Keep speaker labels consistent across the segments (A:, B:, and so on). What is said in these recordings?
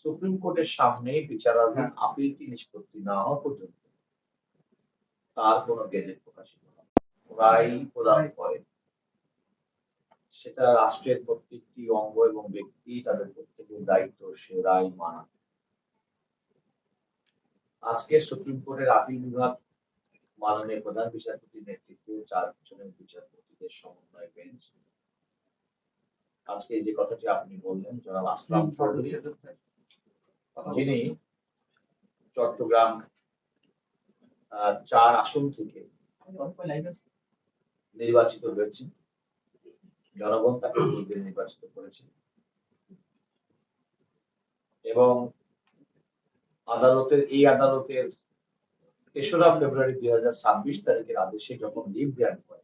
A: Supreme কোর্টের সামনে বিচারাধীন আপিলটি নিষ্পত্তি না হওয়া পর্যন্ত তার কোনো গেজেট প্রকাশিত হয় না। রায় প্রদান করে সেটা রাষ্ট্রের প্রত্যেকটি অঙ্গ এবং ব্যক্তি তাদের প্রত্যেকের দায়িত্ব সে রায় মানা। আজকে সুপ্রিম কোর্টের আপিল বিভাগ মাননীয় প্রধান বিচারপতির নেতৃত্বে 4 জনের বিচারপতিদের সমন্বয় বেঞ্চ আজকে যে কথাটি আপনি বললেন জনাব আসলাম চৌধুরী, যিনি চট্টগ্রাম 4 আসন থেকে নির্বাচিত হয়েছেন, জনগণ তাকে ভোট দিয়ে নির্বাচিত করেছেন এবং আদালতের 3রা ফেব্রুয়ারি 2026 তারিখের আদেশে যখন লিভ গ্রান্ট করে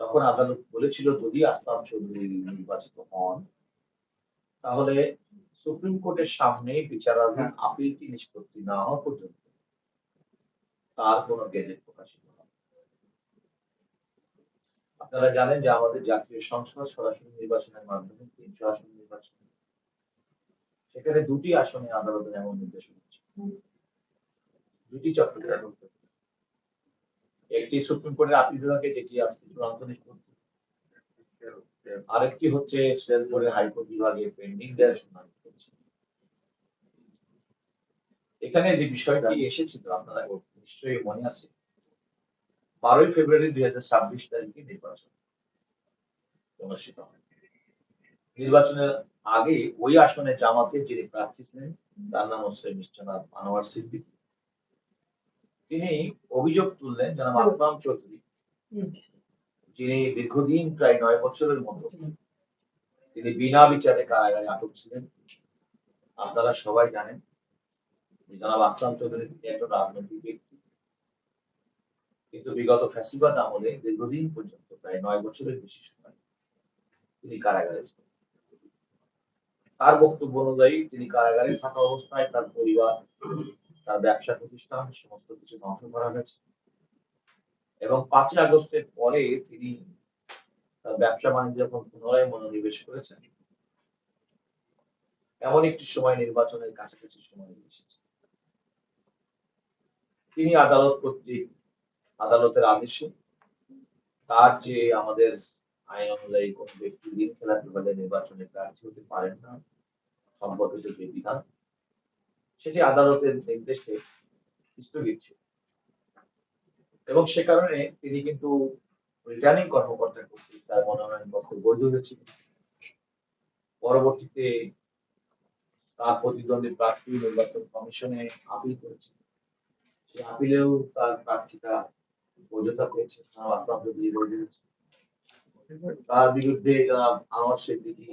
A: তখন আদালত বলেছিল যদি আসলাম চৌধুরী নির্বাচিত হন তাহলে সুপ্রিম কোর্টের সামনে বিচারাধীন আপিলটি নিষ্পত্তি না হওয়া পর্যন্ত তার কোনো গেজেট প্রকাশিত হবে। আপনারা জানেন যে আমাদের জাতীয় সংসদ সরাসরি নির্বাচনের মাধ্যমে 300 আসন নির্বাচন, সেখানে 2টি আসনে আদালতের এমন নির্দেশ হচ্ছে, 2টি চট্টগ্রাম, একটি সুপ্রিম কোর্টের আপিল বিভাগে যেটি আজকে চূড়ান্ত নিষ্পত্তি, আরেকটি হচ্ছে শ্রীপুরের হাইকোর্ট বিভাগে পেন্ডিং দেওয়ার শুনানি চলছে। এখানে যে বিষয়টি এসেছিল আপনারা নিশ্চয়ই মনে আছে, 12ই ফেব্রুয়ারি 2026 তারিখে নির্বাচন অনুষ্ঠিত হয়। নির্বাচনের আগে ওই আসনে জামাতের যিনি প্রার্থী ছিলেন তার নাম হচ্ছে জনাব আনোয়ার সিদ্দিকী, তিনি অভিযোগ তুললেন জনাব আসলাম চৌধুরী, যিনি দীর্ঘদিন প্রায় 9 বছরের মতো তিনি বিনা বিচারে কারাগারে আটক ছিলেন। আপনারা সবাই জানেন জনাব আসলাম চৌধুরী তিনি একজন রাজনৈতিক ব্যক্তি, কিন্তু বিগত ফ্যাসিবাদ আমলে দীর্ঘদিন পর্যন্ত প্রায় 9 বছরের বেশি সময় তিনি কারাগারে ছিলেন। তার বক্তব্য অনুযায়ী তিনি কারাগারে থাকা অবস্থায় তার পরিবার, তার ব্যবসা প্রতিষ্ঠান সমস্ত কিছু ধ্বংস করা হয়েছে এবং 5ই আগস্টের পরে তিনি তার ব্যবসা বাণিজ্য যখন পুনরায় মনোনিবেশ করেছেন এমন একটি সময় নির্বাচনের কাছাকাছি সময় এসেছে, তিনি আদালত কর্তৃক আদালতের আদেশে তার যে আমাদের আইন অনুযায়ী কোন ব্যক্তি দিন খেলা বিভাগে নির্বাচনে প্রার্থী হতে পারেন না সম্পর্কিত যে বিধান সেটি আদালতের নির্দেশে স্থগিত ছিল এবং সে কারণে তিনি কিন্তু রিটার্নিং কর্মকর্তা কর্তৃক তার মনোনয়ন পত্র বৈধ হয়েছিল। পরবর্তীতে তার প্রতিদ্বন্দ্বী প্রার্থী নির্বাচন কমিশনে আপিল করেছে, সেই আপিলেও তার প্রার্থীতা বৈধতা পেয়েছে, আসলাম চৌধুরী বৈধ হয়েছে। তার বিরুদ্ধে জনাব আনোয়ার সিদ্দিকী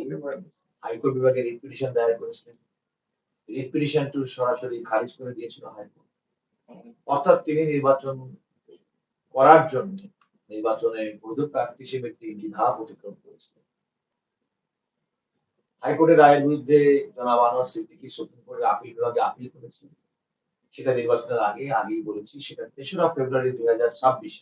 A: হাইকোর্ট বিভাগে রিট পিটিশন দায়ের করেছিলেন, রিট পিটিশনটি সরাসরি খারিজ করে দিয়েছিল হাইকোর্ট। অর্থাৎ তিনি নির্বাচন করার জন্য নির্বাচনে বৈধ প্রার্থী হিসেবে 3টি ধাপ অতিক্রম করেছিলেন। হাইকোর্টের রায়ের বিরুদ্ধে জনাব আনোয়ার সিদ্দিকী সুপ্রিম কোর্টের আপিল বিভাগে আপিল করেছেন, সেটা নির্বাচনের আগেই বলেছি সেটা 3রা ফেব্রুয়ারি 2026